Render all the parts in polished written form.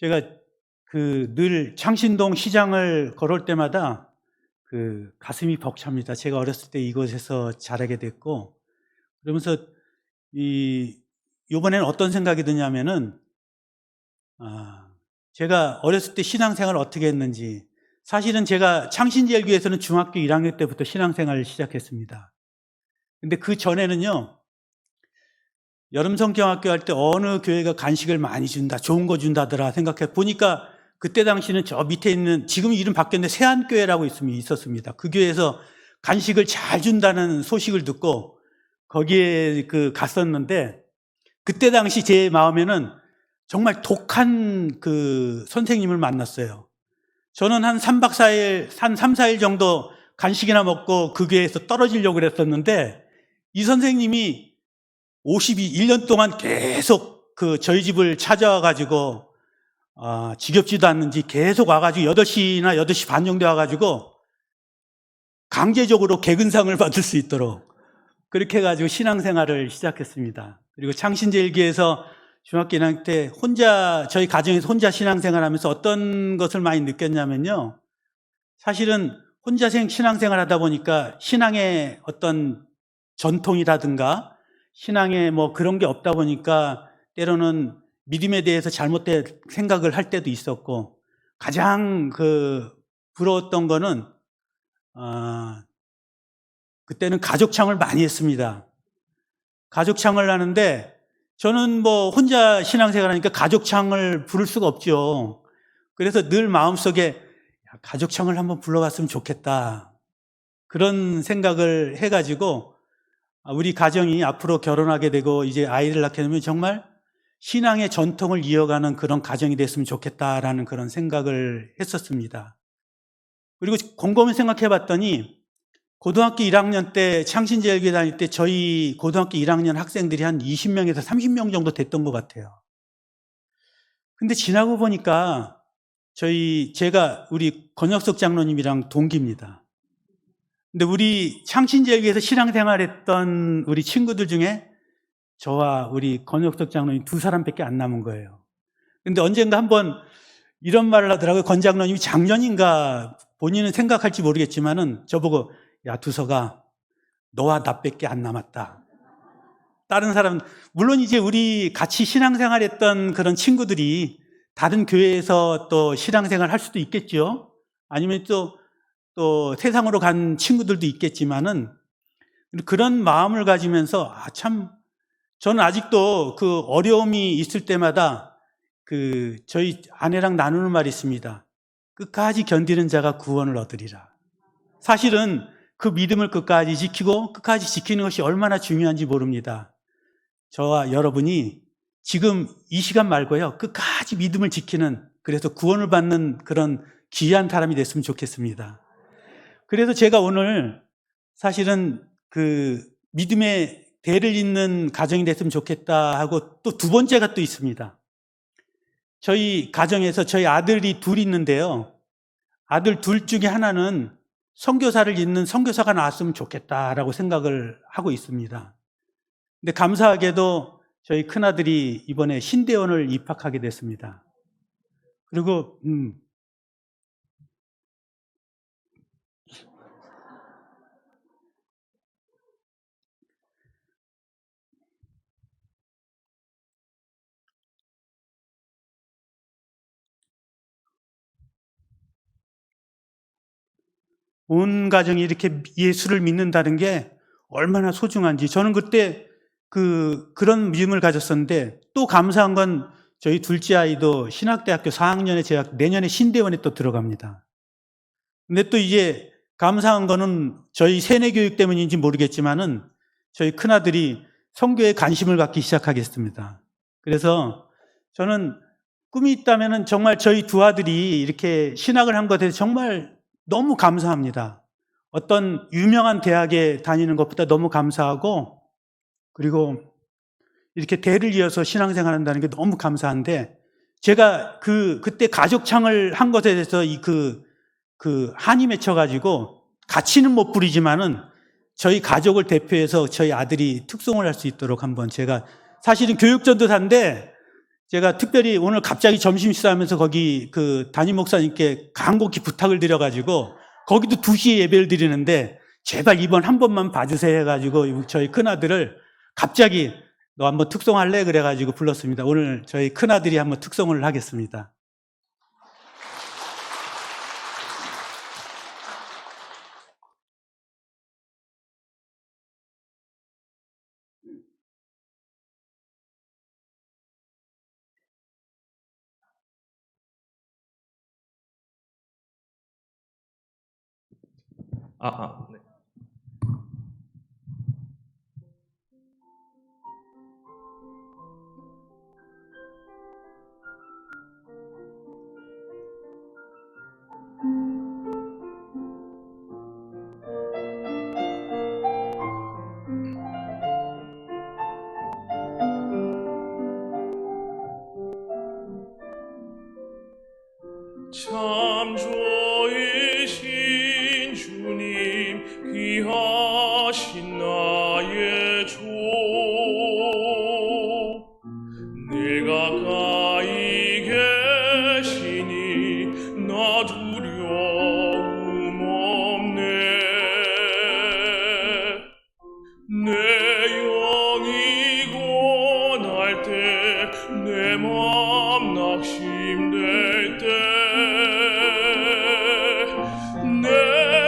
제가 늘 창신동 시장을 걸을 때마다 가슴이 벅찹니다. 제가 어렸을 때 이곳에서 자라게 됐고, 그러면서 요번에는 어떤 생각이 드냐면은, 제가 어렸을 때 신앙생활을 어떻게 했는지, 사실은 제가 창신제일교회에서는 중학교 1학년 때부터 신앙생활을 시작했습니다. 근데 그 전에는요, 여름성경학교 할 때 어느 교회가 간식을 많이 준다, 좋은 거 준다더라 생각해 보니까 그때 당시는 저 밑에 있는, 지금 이름 바뀌었는데 세안교회라고 있었습니다. 그 교회에서 간식을 잘 준다는 소식을 듣고 거기에 갔었는데, 그때 당시 제 마음에는 정말 독한 선생님을 만났어요. 저는 한 3박 4일, 한 3, 4일 정도 간식이나 먹고 그 교회에서 떨어지려고 그랬었는데, 이 선생님이 51년 동안 계속 저희 집을 찾아와가지고, 지겹지도 않는지 계속 와가지고 8시나 8시 반 정도 와가지고 강제적으로 개근상을 받을 수 있도록 그렇게 해가지고 신앙생활을 시작했습니다. 그리고 창신제일교회에서 중학교 1학년 때 저희 가정에서 혼자 신앙생활 하면서 어떤 것을 많이 느꼈냐면요, 사실은 혼자 신앙생활 하다 보니까 신앙의 어떤 전통이라든가 신앙에 그런 게 없다 보니까 때로는 믿음에 대해서 잘못된 생각을 할 때도 있었고, 가장 부러웠던 거는 그때는 가족창을 많이 했습니다. 가족창을 하는데 저는 혼자 신앙생활 하니까 가족창을 부를 수가 없죠. 그래서 늘 마음속에 가족창을 한번 불러봤으면 좋겠다, 그런 생각을 해가지고 우리 가정이 앞으로 결혼하게 되고 이제 아이를 낳게 되면 정말 신앙의 전통을 이어가는 그런 가정이 됐으면 좋겠다라는 그런 생각을 했었습니다. 그리고 곰곰이 생각해 봤더니 고등학교 1학년 때 창신제일교회 다닐 때 저희 고등학교 1학년 학생들이 한 20명에서 30명 정도 됐던 것 같아요. 근데 지나고 보니까 제가 우리 권혁석 장로님이랑 동기입니다. 근데 우리 창신제일교회에서 신앙생활했던 우리 친구들 중에 저와 우리 권혁석 장로님 2사람밖에 안 남은 거예요. 근데 언젠가 한번 이런 말을 하더라고요. 권 장로님이 작년인가, 본인은 생각할지 모르겠지만은 저보고, 야 두서가, 너와 나밖에 안 남았다. 다른 사람, 물론 이제 우리 같이 신앙생활했던 그런 친구들이 다른 교회에서 또 신앙생활 할 수도 있겠죠. 아니면 또 세상으로 간 친구들도 있겠지만은, 그런 마음을 가지면서 참, 저는 아직도 어려움이 있을 때마다 저희 아내랑 나누는 말이 있습니다. 끝까지 견디는 자가 구원을 얻으리라. 사실은 그 믿음을 끝까지 지키고 끝까지 지키는 것이 얼마나 중요한지 모릅니다. 저와 여러분이 지금 이 시간 말고요, 끝까지 믿음을 지키는, 그래서 구원을 받는 그런 귀한 사람이 됐으면 좋겠습니다. 그래서 제가 오늘 사실은 믿음의 대를 잇는 가정이 됐으면 좋겠다 하고 또 두 번째가 또 있습니다. 저희 가정에서 저희 아들이 둘 있는데요, 아들 둘 중에 하나는 선교사를 잇는 선교사가 나왔으면 좋겠다라고 생각을 하고 있습니다. 근데 감사하게도 저희 큰아들이 이번에 신대원을 입학하게 됐습니다. 그리고 온 가정이 이렇게 예수를 믿는다는 게 얼마나 소중한지, 저는 그때 그런 믿음을 가졌었는데, 또 감사한 건 저희 둘째 아이도 신학대학교 4학년에 제가 내년에 신대원에 또 들어갑니다. 근데 또 이제 감사한 거는 저희 세뇌교육 때문인지 모르겠지만은 저희 큰아들이 선교에 관심을 갖기 시작하겠습니다. 그래서 저는 꿈이 있다면은 정말 저희 두 아들이 이렇게 신학을 한 것에 대해서 정말 너무 감사합니다. 어떤 유명한 대학에 다니는 것보다 너무 감사하고, 그리고 이렇게 대를 이어서 신앙생활 한다는 게 너무 감사한데, 제가 그때 가족창을 한 것에 대해서 한이 맺혀가지고 가치는 못 부리지만은 저희 가족을 대표해서 저희 아들이 특송을 할 수 있도록 한번, 제가 사실은 교육전도사인데 제가 특별히 오늘 갑자기 점심 식사하면서 거기 그 담임 목사님께 간곡히 부탁을 드려가지고 거기도 2시에 예배를 드리는데 제발 이번 한 번만 봐주세요 해가지고 저희 큰아들을 갑자기 너 한번 특송할래? 그래가지고 불렀습니다. 오늘 저희 큰아들이 한번 특송을 하겠습니다. 네. 참 좋으신 주님, 귀하신 나의 주, 늘 가까이 계시니 나 두려움 없네. 내 영이 고날 때, 내 맘 낙심될 때, 내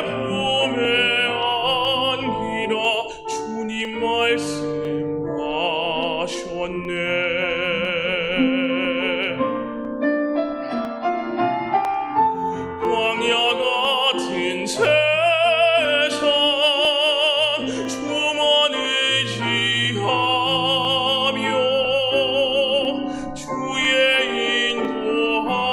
품에 안기라 주님 말씀하셨네. 광야 같은 세상 주만 의지하며 주의 인도하심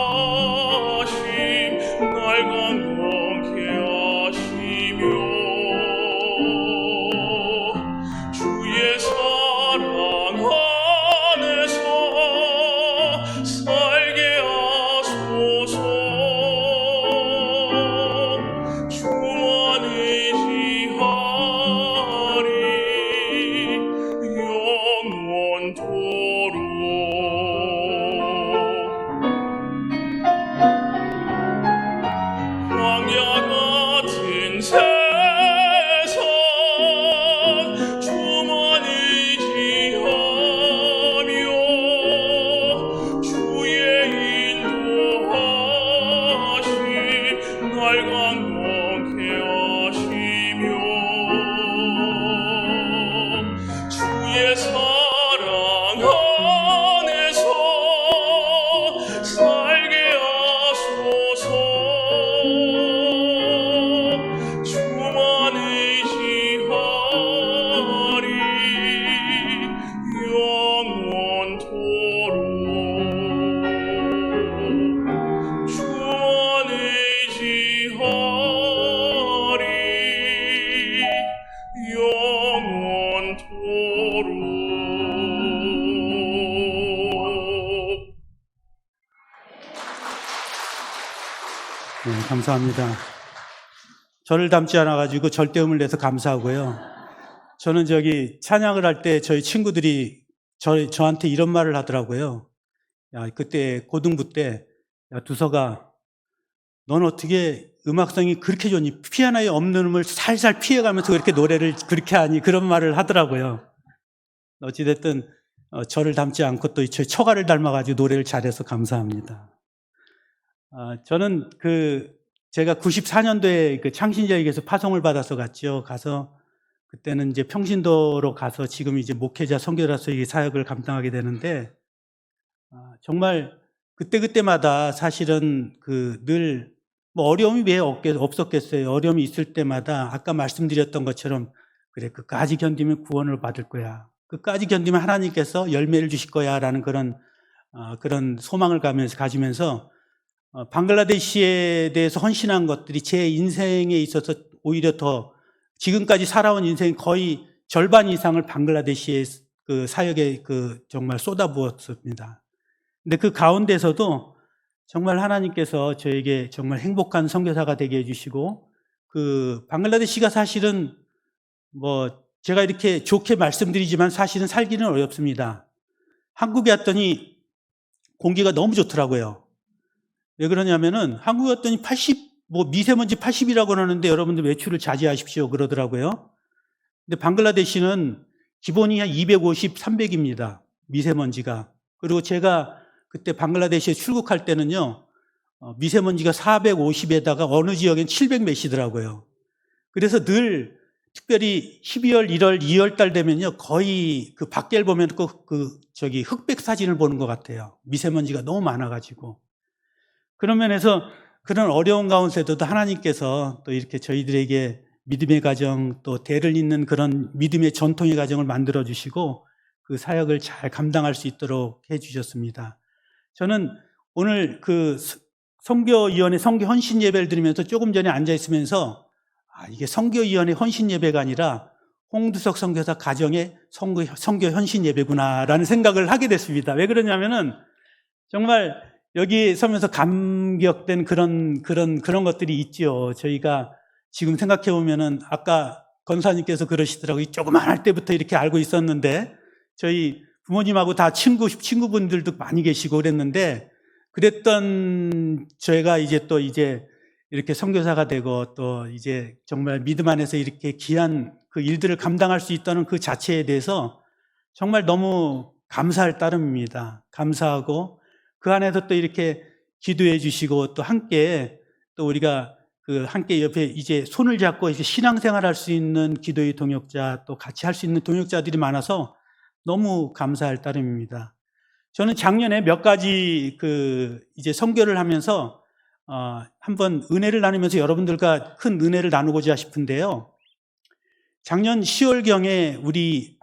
날 강건케 하시며 주의 사랑 안에서 살게 하소서. 주만 의지하리 영원토록. 광야 같은 세상 주만 의지하며 주의 인도하심 날 강건케 하시며 주의 사랑 안에서 살게 하소서. 주만 의지하리 영원토록. 주만 의지하리 영원토록. 네, 감사합니다. 저를 닮지 않아가지고 절대음을 내서 감사하고요. 저는 저기 찬양을 할 때 저희 친구들이 저한테 이런 말을 하더라고요. 야, 그때 고등부 때, 야, 두서가, 넌 어떻게 음악성이 그렇게 좋니? 피아노에 없는 음을 살살 피해가면서 그렇게 노래를 그렇게 하니? 그런 말을 하더라고요. 어찌됐든, 저를 닮지 않고 또 저희 처가를 닮아가지고 노래를 잘해서 감사합니다. 저는 제가 94년도에 그 창신자에게서 파송을 받아서 갔죠. 가서 그때는 이제 평신도로 가서 지금 이제 목회자 선교사로서 이 사역을 감당하게 되는데, 정말 그때마다 사실은 늘 뭐 어려움이 왜 없었겠어요. 어려움이 있을 때마다 아까 말씀드렸던 것처럼 그래, 끝까지 견디면 구원을 받을 거야. 끝까지 견디면 하나님께서 열매를 주실 거야. 라는 그런 소망을 가지면서 방글라데시에 대해서 헌신한 것들이 제 인생에 있어서 오히려 더 지금까지 살아온 인생 거의 절반 이상을 방글라데시의 그 사역에 정말 쏟아부었습니다. 근데 그 가운데서도 정말 하나님께서 저에게 정말 행복한 선교사가 되게 해주시고, 방글라데시가 사실은 뭐 제가 이렇게 좋게 말씀드리지만 사실은 살기는 어렵습니다. 한국에 왔더니 공기가 너무 좋더라고요. 왜 그러냐면은 한국에 왔더니 80, 뭐 미세먼지 80이라고 하는데 여러분들 외출을 자제하십시오 그러더라고요. 근데 방글라데시는 기본이 한 250, 300입니다. 미세먼지가. 그리고 제가 그때 방글라데시에 출국할 때는요, 미세먼지가 450에다가 어느 지역엔 700 몇이더라고요. 그래서 늘 특별히 12월, 1월, 2월 달 되면요, 거의 그 밖을 보면 흑백 사진을 보는 것 같아요. 미세먼지가 너무 많아가지고. 그런 면에서 그런 어려운 가운데서도 하나님께서 또 이렇게 저희들에게 믿음의 가정, 또 대를 잇는 그런 믿음의 전통의 가정을 만들어 주시고 그 사역을 잘 감당할 수 있도록 해 주셨습니다. 저는 오늘 그 선교위원회 선교 헌신 예배를 드리면서 조금 전에 앉아 있으면서 이게 선교위원회 헌신 예배가 아니라 홍두석 선교사 가정의 선교 헌신 예배구나라는 생각을 하게 됐습니다. 왜 그러냐면은 정말 여기 서면서 감격된 그런 것들이 있죠. 저희가 지금 생각해 보면은 아까 권사님께서 그러시더라고요. 조그만할 때부터 이렇게 알고 있었는데 저희 부모님하고 다 친구분들도 많이 계시고 그랬는데 그랬던 저희가 이제 이렇게 선교사가 되고 또 이제 정말 믿음 안에서 이렇게 귀한 그 일들을 감당할 수 있다는 그 자체에 대해서 정말 너무 감사할 따름입니다. 감사하고 그 안에서 또 이렇게 기도해 주시고 또 함께 또 우리가 그 함께 옆에 이제 손을 잡고 이제 신앙생활 할 수 있는 기도의 동역자 또 같이 할 수 있는 동역자들이 많아서 너무 감사할 따름입니다. 저는 작년에 몇 가지 이제 선교를 하면서 한번 은혜를 나누면서 여러분들과 큰 은혜를 나누고자 싶은데요. 작년 10월경에 우리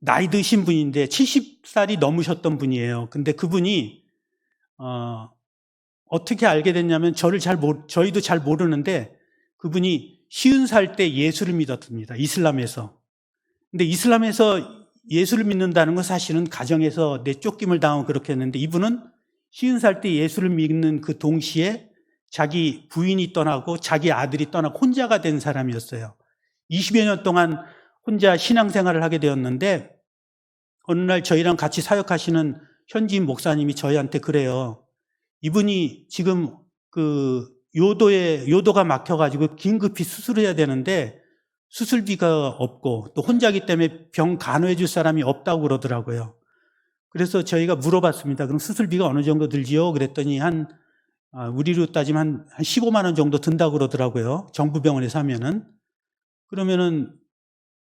나이 드신 분인데 70살이 넘으셨던 분이에요. 근데 그분이 어떻게 알게 됐냐면 저희도 잘 모르는데 그분이 50살 때 예수를 믿었습니다. 이슬람에서. 근데 이슬람에서 예수를 믿는다는 건 사실은 가정에서 내쫓김을 당하고 그렇게 했는데 이분은 50살 때 예수를 믿는 그 동시에 자기 부인이 떠나고 자기 아들이 떠나고 혼자가 된 사람이었어요. 20여 년 동안 혼자 신앙생활을 하게 되었는데 어느 날 저희랑 같이 사역하시는 현지인 목사님이 저희한테 그래요. 이분이 지금 요도가 막혀가지고 긴급히 수술해야 되는데 수술비가 없고 또 혼자기 때문에 병 간호해 줄 사람이 없다고 그러더라고요. 그래서 저희가 물어봤습니다. 그럼 수술비가 어느 정도 들지요? 그랬더니 우리로 따지면 한 15만 원 정도 든다고 그러더라고요. 정부 병원에서 하면은. 그러면은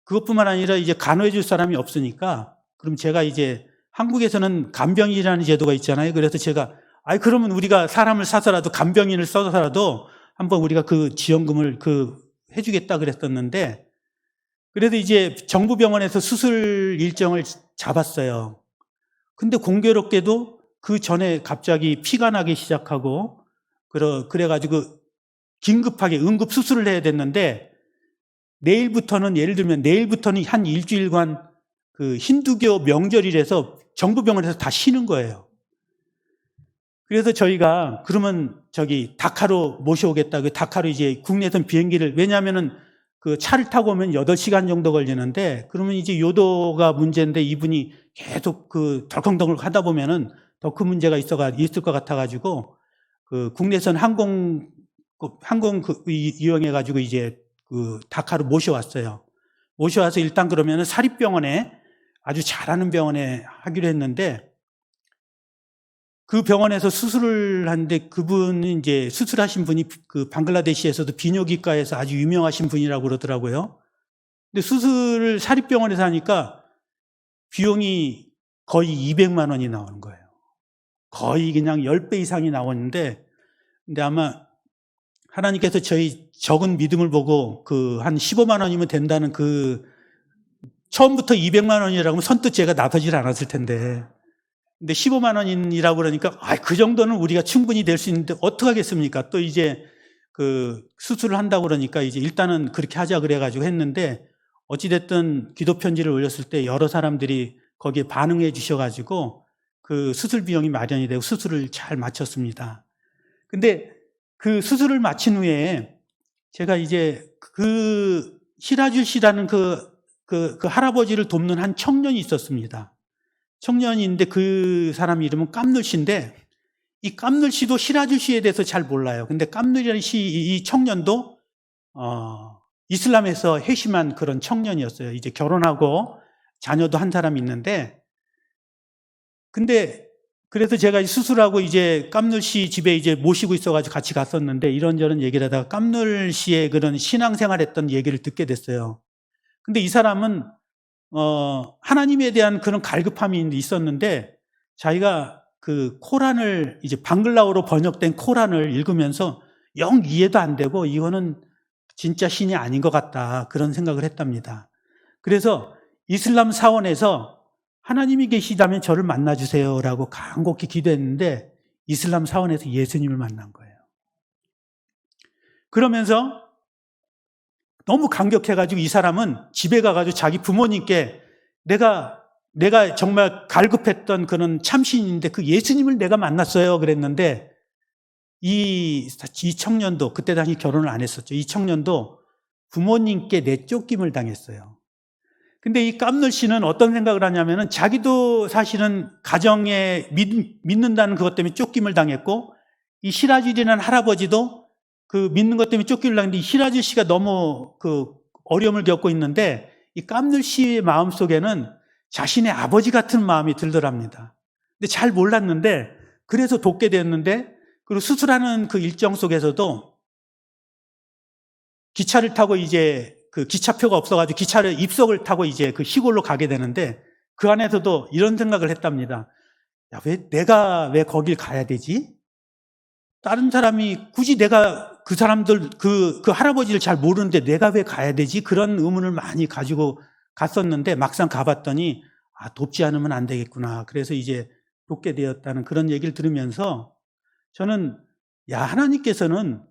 그것뿐만 아니라 이제 간호해 줄 사람이 없으니까 그럼 제가 이제 한국에서는 간병인이라는 제도가 있잖아요. 그래서 제가 그러면 우리가 사람을 사서라도 간병인을 써서라도 한번 우리가 그 지원금을 해주겠다 그랬었는데 그래도 이제 정부 병원에서 수술 일정을 잡았어요. 근데 공교롭게도 그 전에 갑자기 피가 나기 시작하고 그래가지고 긴급하게 응급 수술을 해야 됐는데 예를 들면 내일부터는 한 일주일간 그 힌두교 명절이라서 정부 병원에서 다 쉬는 거예요. 그래서 저희가 그러면 다카로 모셔오겠다. 다카로 이제 국내선 비행기를, 왜냐하면은 그 차를 타고 오면 8시간 정도 걸리는데 그러면 이제 요도가 문제인데 이분이 계속 덜컹덜컹 하다 보면은 더 큰 문제가 있을 것 같아가지고 국내선 항공 이용해가지고 이제 다카로 모셔왔어요. 모셔와서 일단 그러면은 사립병원에 아주 잘하는 병원에 하기로 했는데 그 병원에서 수술을 하는데 그분이 이제 수술하신 분이 방글라데시에서도 비뇨기과에서 아주 유명하신 분이라고 그러더라고요. 근데 수술을 사립병원에서 하니까 비용이 거의 200만 원이 나오는 거예요. 거의 그냥 10배 이상이 나오는데 근데 아마 하나님께서 저희 적은 믿음을 보고 한 15만 원이면 된다는 처음부터 200만 원이라고 하면 선뜻 제가 나서질 않았을 텐데 근데 15만 원이라고 그러니까 그 정도는 우리가 충분히 될 수 있는데 어떡하겠습니까? 또 이제 수술을 한다고 그러니까 이제 일단은 그렇게 하자 그래가지고 했는데 어찌됐든 기도 편지를 올렸을 때 여러 사람들이 거기에 반응해 주셔가지고 수술 비용이 마련이 되고 수술을 잘 마쳤습니다. 근데 그 수술을 마친 후에 제가 이제 히라줄 씨라는 그 할아버지를 돕는 한 청년이 있었습니다. 청년인데 그 사람 이름은 깜눌씨인데 이 깜눌씨도 시라주씨에 대해서 잘 몰라요. 근데 깜눌이라는 이 청년도 이슬람에서 회심한 그런 청년이었어요. 이제 결혼하고 자녀도 한 사람이 있는데, 근데 그래서 제가 수술하고 이제 깜눌씨 집에 이제 모시고 있어가지고 같이 갔었는데 이런저런 얘기를 하다가 깜눌씨의 그런 신앙생활 했던 얘기를 듣게 됐어요. 근데 이 사람은 하나님에 대한 그런 갈급함이 있었는데 자기가 그 코란을 이제 방글라어로 번역된 코란을 읽으면서 영 이해도 안 되고 이거는 진짜 신이 아닌 것 같다 그런 생각을 했답니다. 그래서 이슬람 사원에서 하나님이 계시다면 저를 만나주세요 라고 간곡히 기도했는데 이슬람 사원에서 예수님을 만난 거예요. 그러면서 너무 감격해가지고 이 사람은 집에 가가지고 자기 부모님께 내가 정말 갈급했던 그런 참신인데 그 예수님을 내가 만났어요 그랬는데 이 청년도 그때 당시 결혼을 안 했었죠. 이 청년도 부모님께 내쫓김을 당했어요. 근데 이 깜눌씨는 어떤 생각을 하냐면은 자기도 사실은 가정에 믿는다는 그것 때문에 쫓김을 당했고 이 시라줄이라는 할아버지도 그 믿는 것 때문에 쫓기를 당했는데 이 시라줄 씨가 너무 그 어려움을 겪고 있는데 이 깜눌씨의 마음속에는 자신의 아버지 같은 마음이 들더랍니다. 근데 잘 몰랐는데 그래서 돕게 되었는데 그리고 수술하는 그 일정 속에서도 기차를 타고 이제 그 기차표가 없어가지고 기차를 입석을 타고 이제 그 시골로 가게 되는데 그 안에서도 이런 생각을 했답니다. 야, 왜 거길 가야 되지? 다른 사람이 굳이 내가 그 사람들 그 할아버지를 잘 모르는데 내가 왜 가야 되지? 그런 의문을 많이 가지고 갔었는데 막상 가봤더니 돕지 않으면 안 되겠구나. 그래서 이제 돕게 되었다는 그런 얘기를 들으면서 저는 하나님께서는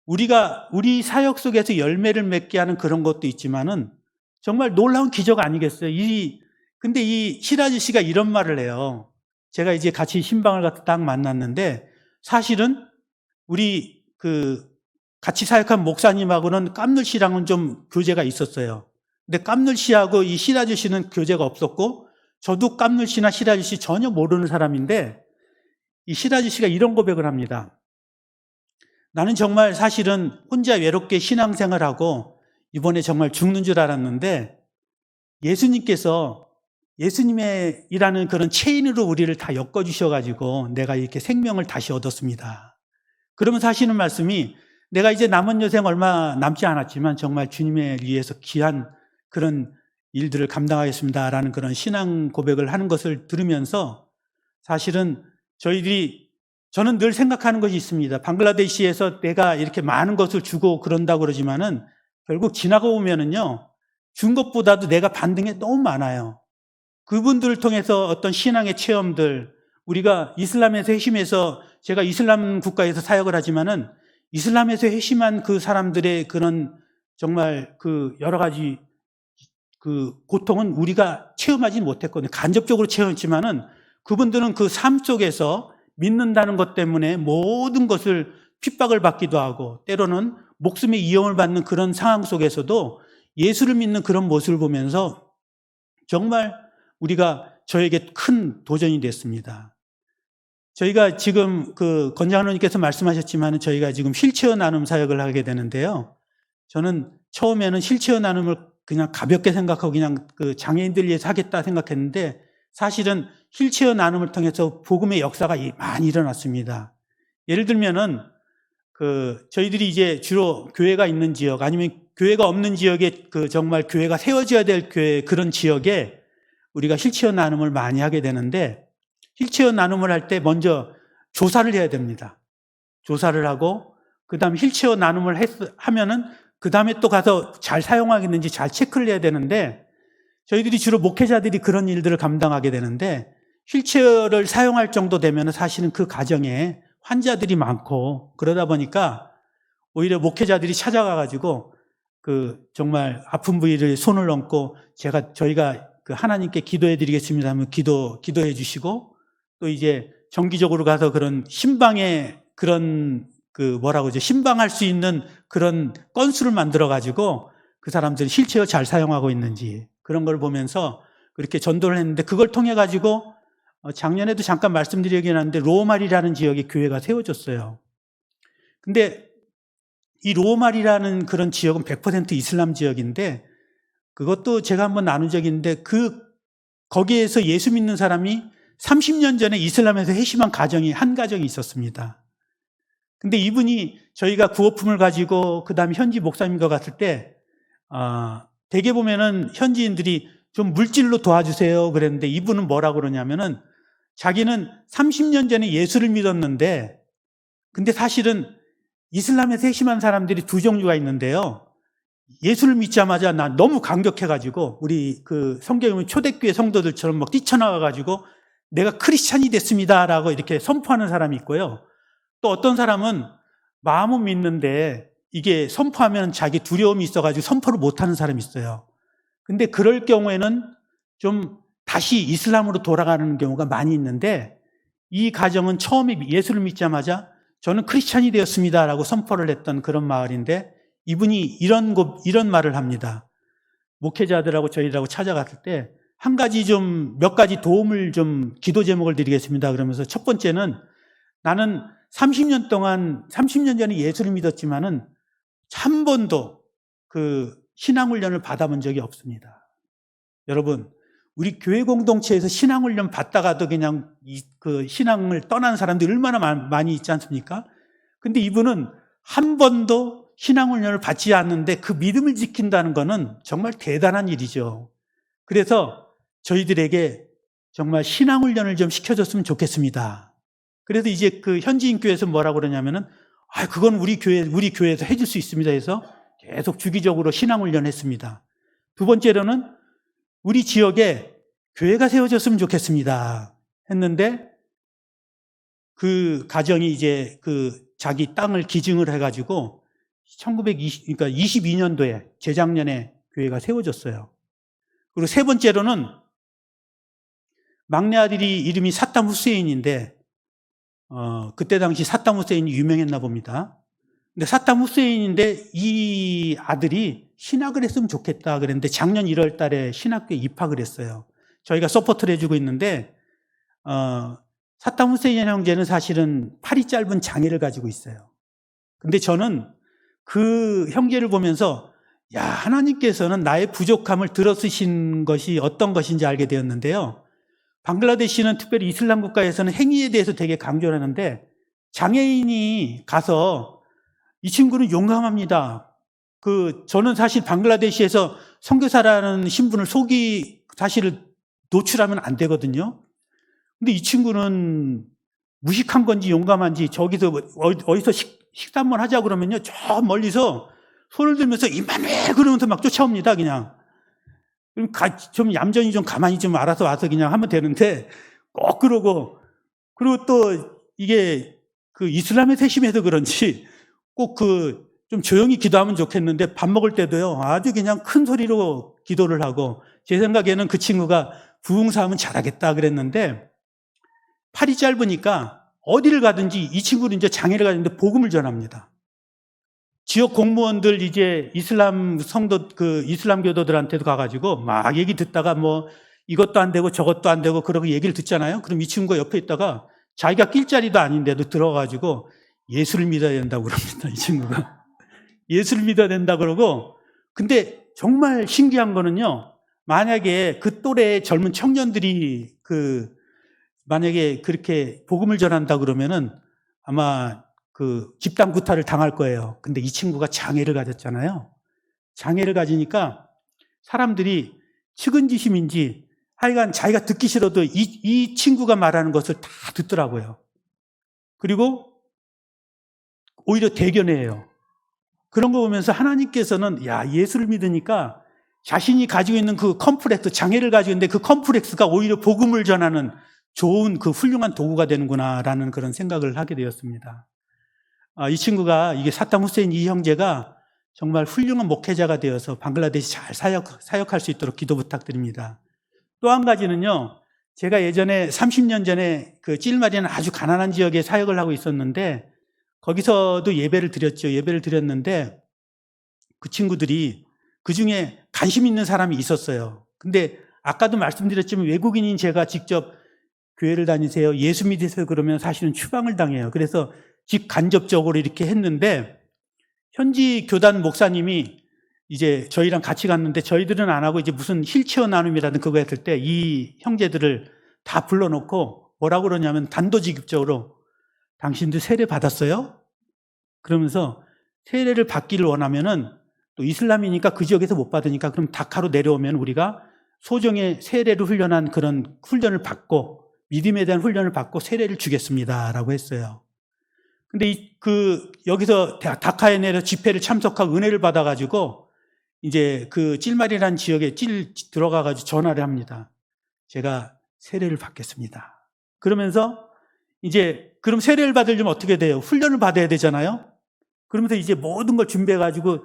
우리 사역 속에서 열매를 맺게 하는 그런 것도 있지만은 정말 놀라운 기적 아니겠어요? 근데 이 시라지 씨가 이런 말을 해요. 제가 이제 같이 신방을 가서 딱 만났는데 사실은 우리 같이 사역한 목사님하고는 깜눌 씨랑은 좀 교제가 있었어요. 근데 깜눌 씨하고 이 시라지 씨는 교제가 없었고 저도 깜눌 씨나 시라지 씨 전혀 모르는 사람인데 이 시라지 씨가 이런 고백을 합니다. 나는 정말 사실은 혼자 외롭게 신앙생활하고 이번에 정말 죽는 줄 알았는데 예수님께서 예수님의 일하는 그런 체인으로 우리를 다 엮어주셔가지고 내가 이렇게 생명을 다시 얻었습니다. 그러면서 하시는 말씀이 내가 이제 남은 여생 얼마 남지 않았지만 정말 주님을 위해서 귀한 그런 일들을 감당하겠습니다라는 그런 신앙 고백을 하는 것을 들으면서 사실은 저는 늘 생각하는 것이 있습니다. 방글라데시에서 내가 이렇게 많은 것을 주고 그런다고 그러지만은 결국 지나가 보면은요, 준 것보다도 내가 받는 게 너무 많아요. 그분들을 통해서 어떤 신앙의 체험들, 우리가 이슬람에서 회심해서 제가 이슬람 국가에서 사역을 하지만은 이슬람에서 회심한 그 사람들의 그런 정말 그 여러 가지 그 고통은 우리가 체험하지 못했거든요. 간접적으로 체험했지만은 그분들은 그 삶 속에서 믿는다는 것 때문에 모든 것을 핍박을 받기도 하고 때로는 목숨의 위험을 받는 그런 상황 속에서도 예수를 믿는 그런 모습을 보면서 정말 저에게 큰 도전이 됐습니다. 저희가 지금 권장로님께서 말씀하셨지만 저희가 지금 휠체어 나눔 사역을 하게 되는데요. 저는 처음에는 휠체어 나눔을 그냥 가볍게 생각하고 그냥 장애인들 위해서 하겠다 생각했는데 사실은 휠체어 나눔을 통해서 복음의 역사가 많이 일어났습니다. 예를 들면은 저희들이 이제 주로 교회가 있는 지역 아니면 교회가 없는 지역에 정말 교회가 세워져야 될 교회 그런 지역에 우리가 휠체어 나눔을 많이 하게 되는데 휠체어 나눔을 할 때 먼저 조사를 해야 됩니다. 조사를 하고 그다음 휠체어 나눔을 하면은 그다음에 또 가서 잘 사용하겠는지 잘 체크를 해야 되는데 저희들이 주로 목회자들이 그런 일들을 감당하게 되는데 휠체어를 사용할 정도 되면 사실은 그 가정에 환자들이 많고 그러다 보니까 오히려 목회자들이 찾아가가지고 정말 아픈 부위를 손을 얹고 저희가 하나님께 기도해 드리겠습니다 하면 기도해 주시고 또 이제 정기적으로 가서 그런 신방에 그런 신방할 수 있는 그런 건수를 만들어 가지고 그 사람들이 휠체어 잘 사용하고 있는지 그런 걸 보면서 그렇게 전도를 했는데 그걸 통해 가지고 작년에도 잠깐 말씀드리긴 하는데 로말이라는 지역에 교회가 세워졌어요. 근데 이 로말이라는 그런 지역은 100% 이슬람 지역인데 그것도 제가 한번 나눈 적이 있는데 거기에서 예수 믿는 사람이 30년 전에 이슬람에서 회심한 한 가정이 있었습니다. 근데 이분이 저희가 구호품을 가지고 그 다음에 현지 목사님과 갔을 때 대개 보면은 현지인들이 좀 물질로 도와주세요 그랬는데 이분은 뭐라고 그러냐면은 자기는 30년 전에 예수를 믿었는데 근데 사실은 이슬람에서 회심한 사람들이 두 종류가 있는데요. 예수를 믿자마자 나 너무 감격해가지고 우리 그 성경에 보면 초대교회 성도들처럼 막 뛰쳐나와가지고 내가 크리스찬이 됐습니다라고 이렇게 선포하는 사람이 있고요. 또 어떤 사람은 마음은 믿는데 이게 선포하면 자기 두려움이 있어가지고 선포를 못하는 사람이 있어요. 근데 그럴 경우에는 좀 다시 이슬람으로 돌아가는 경우가 많이 있는데 이 가정은 처음에 예수를 믿자마자 저는 크리스찬이 되었습니다라고 선포를 했던 그런 마을인데 이분이 이런 말을 합니다. 목회자들하고 저희들하고 찾아갔을 때 몇 가지 도움을 좀 기도 제목을 드리겠습니다. 그러면서 첫 번째는 나는 30년 전에 예수를 믿었지만은 한 번도 그 신앙훈련을 받아본 적이 없습니다. 여러분, 우리 교회 공동체에서 신앙훈련 받다가도 그냥 그 신앙을 떠난 사람들이 얼마나 많이 있지 않습니까? 근데 이분은 한 번도 신앙훈련을 받지 않는데 그 믿음을 지킨다는 것은 정말 대단한 일이죠. 그래서 저희들에게 정말 신앙훈련을 좀 시켜줬으면 좋겠습니다. 그래서 이제 그 현지인 교회에서 뭐라고 그러냐면은 그건 우리 교회에서 해줄 수 있습니다 해서 계속 주기적으로 신앙훈련을 했습니다. 두 번째로는 우리 지역에 교회가 세워졌으면 좋겠습니다 했는데 그 가정이 이제 그 자기 땅을 기증을 해가지고 22년도에 재작년에 교회가 세워졌어요. 그리고 세 번째로는 막내 아들이 이름이 사담 후세인인데 그때 당시 사담 후세인이 유명했나 봅니다. 근데 사담 후세인인데 이 아들이 신학을 했으면 좋겠다 그랬는데 작년 1월 달에 신학교에 입학을 했어요. 저희가 서포트를 해주고 있는데 사담 후세인 형제는 사실은 팔이 짧은 장애를 가지고 있어요. 근데 저는 그 형제를 보면서 하나님께서는 나의 부족함을 들어쓰신 것이 어떤 것인지 알게 되었는데요. 방글라데시는 특별히 이슬람 국가에서는 행위에 대해서 되게 강조를 하는데 장애인이 가서 이 친구는 용감합니다. 저는 사실 방글라데시에서 선교사라는 신분을 사실을 노출하면 안 되거든요. 근데 이 친구는 무식한 건지 용감한지 저기서 어디서 식사 한번 하자 그러면요. 저 멀리서 손을 들면서 이만해 그러면서 막 쫓아옵니다. 그냥. 그럼 좀 얌전히 좀 가만히 좀 알아서 와서 그냥 하면 되는데 꼭 그러고 그리고 또 이게 그 이슬람의 세심해서 그런지 꼭 좀 조용히 기도하면 좋겠는데 밥 먹을 때도요. 아주 그냥 큰 소리로 기도를 하고 제 생각에는 그 친구가 부흥사하면 잘하겠다 그랬는데 팔이 짧으니까 어디를 가든지 이 친구는 이제 장애를 가지는데 복음을 전합니다. 지역 공무원들 이제 이슬람 교도들한테도 가가지고 막 얘기 듣다가 뭐 이것도 안 되고 저것도 안 되고 그러고 얘기를 듣잖아요. 그럼 이 친구가 옆에 있다가 자기가 낄 자리도 아닌데도 들어가가지고 예수를 믿어야 된다고 그럽니다. 이 친구가. 예수를 믿어야 된다 그러고 근데 정말 신기한 거는요. 만약에 그 또래 젊은 청년들이 만약에 그렇게 복음을 전한다 그러면은 아마 집단 구타를 당할 거예요. 근데 이 친구가 장애를 가졌잖아요. 장애를 가지니까 사람들이 측은지심인지 하여간 자기가 듣기 싫어도 이 친구가 말하는 것을 다 듣더라고요. 그리고 오히려 대견해요. 그런 거 보면서 하나님께서는 예수를 믿으니까 자신이 가지고 있는 그 컴플렉스, 장애를 가지고 있는데 그 컴플렉스가 오히려 복음을 전하는 좋은 훌륭한 도구가 되는구나라는 그런 생각을 하게 되었습니다. 이 친구가 이게 사담 후세인 이 형제가 정말 훌륭한 목회자가 되어서 방글라데시 잘 사역할 수 있도록 기도 부탁드립니다. 또 한 가지는요. 제가 예전에 30년 전에 찔마리는 아주 가난한 지역에 사역을 하고 있었는데 거기서도 예배를 드렸죠. 예배를 드렸는데 그 친구들이 그중에 관심 있는 사람이 있었어요. 근데 아까도 말씀드렸지만 외국인인 제가 직접 교회를 다니세요, 예수 믿으세요 그러면 사실은 추방을 당해요. 그래서 직간접적으로 이렇게 했는데 현지 교단 목사님이 이제 저희랑 같이 갔는데 저희들은 안 하고 이제 무슨 힐체어 나눔이라든 그거 했을 때 이 형제들을 다 불러놓고 뭐라고 그러냐면 단도직입적으로 당신들 세례 받았어요? 그러면서 세례를 받기를 원하면은 또 이슬람이니까 그 지역에서 못 받으니까 그럼 다카로 내려오면 우리가 소정의 세례를 훈련한 그런 훈련을 받고 믿음에 대한 훈련을 받고 세례를 주겠습니다라고 했어요. 근데 여기서 다카에 내려 집회를 참석하고 은혜를 받아가지고 이제 그 찔말이라는 지역에 들어가가지고 전화를 합니다. 제가 세례를 받겠습니다. 그러면서 이제 그럼 세례를 받으려면 어떻게 돼요? 훈련을 받아야 되잖아요. 그러면서 이제 모든 걸 준비해가지고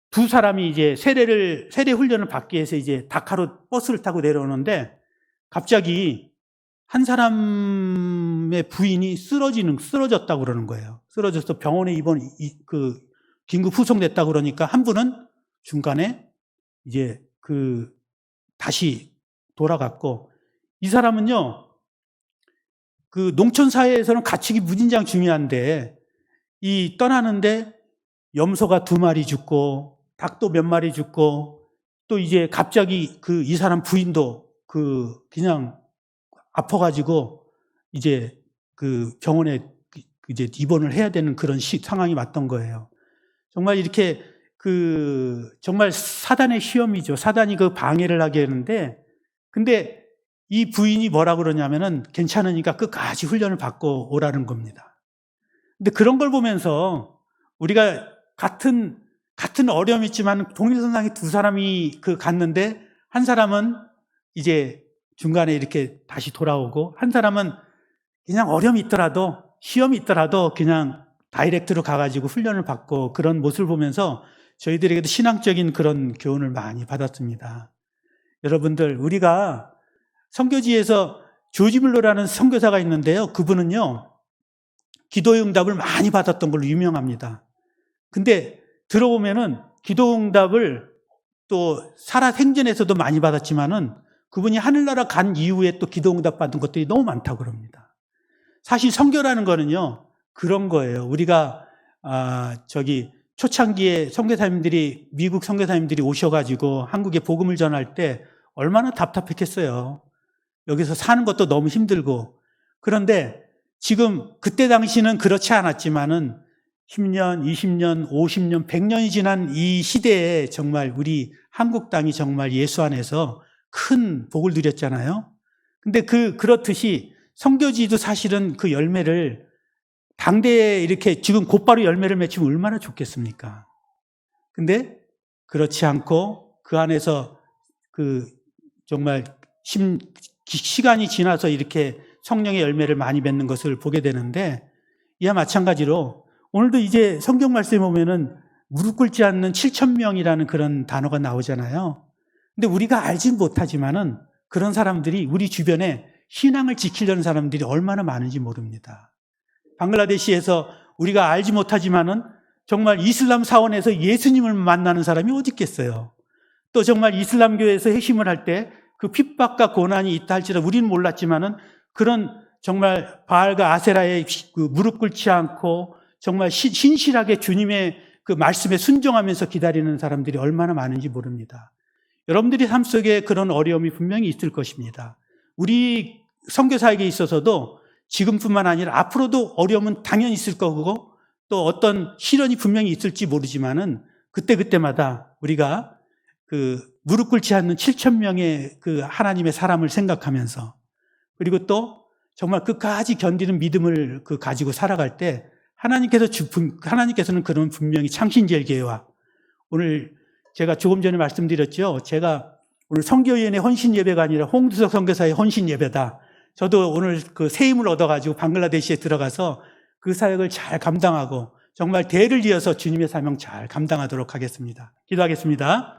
두 사람이 이제 세례 훈련을 받기 위해서 이제 다카로 버스를 타고 내려오는데 갑자기 한 사람의 부인이 쓰러졌다고 그러는 거예요. 쓰러져서 병원에 긴급 후송됐다고 그러니까 한 분은 중간에 이제 다시 돌아갔고, 이 사람은요, 그 농촌 사회에서는 가축이 무진장 중요한데 떠나는데 염소가 2마리 죽고 닭도 몇 마리 죽고 또 이제 갑자기 이 사람 부인도 그냥 아파가지고 이제 병원에 이제 입원을 해야 되는 그런 상황이 왔던 거예요. 정말 이렇게 정말 사단의 시험이죠. 사단이 방해를 하게 하는데, 근데 이 부인이 뭐라 그러냐면은 괜찮으니까 끝까지 훈련을 받고 오라는 겁니다. 근데 그런 걸 보면서 우리가 같은 어려움이 있지만 동일선상에 두 사람이 갔는데 한 사람은 이제 중간에 이렇게 다시 돌아오고 한 사람은 그냥 어려움이 있더라도 시험이 있더라도 그냥 다이렉트로 가가지고 훈련을 받고 그런 모습을 보면서 저희들에게도 신앙적인 그런 교훈을 많이 받았습니다. 여러분들, 우리가 선교지에서 조지 물러라는 선교사가 있는데요. 그분은요, 기도의 응답을 많이 받았던 걸로 유명합니다. 근데 들어보면은 기도 응답을 또 살아 생전에서도 많이 받았지만은 그분이 하늘나라 간 이후에 또 기도 응답 받은 것들이 너무 많다고 그럽니다. 사실 선교라는 거는요, 그런 거예요. 우리가 초창기에 미국 선교사님들이 오셔가지고 한국에 복음을 전할 때 얼마나 답답했겠어요. 여기서 사는 것도 너무 힘들고. 그런데 지금 그때 당시는 그렇지 않았지만은 10년, 20년, 50년, 100년이 지난 이 시대에 정말 우리 한국 땅이 정말 예수 안에서 큰 복을 누렸잖아요. 근데 그렇듯이 선교지도 사실은 그 열매를 당대에 이렇게 지금 곧바로 열매를 맺히면 얼마나 좋겠습니까? 근데 그렇지 않고 그 안에서 정말 시간이 지나서 이렇게 성령의 열매를 많이 맺는 것을 보게 되는데, 이와 마찬가지로 오늘도 이제 성경 말씀에 보면은 무릎 꿇지 않는 7,000명이라는 그런 단어가 나오잖아요. 근데 우리가 알진 못하지만은 그런 사람들이 우리 주변에 신앙을 지키려는 사람들이 얼마나 많은지 모릅니다. 방글라데시에서 우리가 알지 못하지만은 정말 이슬람 사원에서 예수님을 만나는 사람이 어디 있겠어요. 또 정말 이슬람교에서 회심을 할 때 그 핍박과 고난이 있다 할지라도 우리는 몰랐지만은 그런 정말 바알과 아세라에 무릎 꿇지 않고 정말 신실하게 주님의 그 말씀에 순종하면서 기다리는 사람들이 얼마나 많은지 모릅니다. 여러분들이 삶 속에 그런 어려움이 분명히 있을 것입니다. 우리 선교사에게 있어서도 지금뿐만 아니라 앞으로도 어려움은 당연히 있을 거고 또 어떤 시련이 분명히 있을지 모르지만은 그때마다 우리가 무릎 꿇지 않는 7,000명의 하나님의 사람을 생각하면서, 그리고 또 정말 끝까지 견디는 믿음을 가지고 살아갈 때 하나님께서는 그런 분명히 창신절개와, 오늘 제가 조금 전에 말씀드렸죠. 제가 오늘 선교위원회 헌신 예배가 아니라 홍두석 선교사의 헌신 예배다. 저도 오늘 새 힘을 얻어가지고 방글라데시에 들어가서 그 사역을 잘 감당하고 정말 대를 이어서 주님의 사명 잘 감당하도록 하겠습니다. 기도하겠습니다.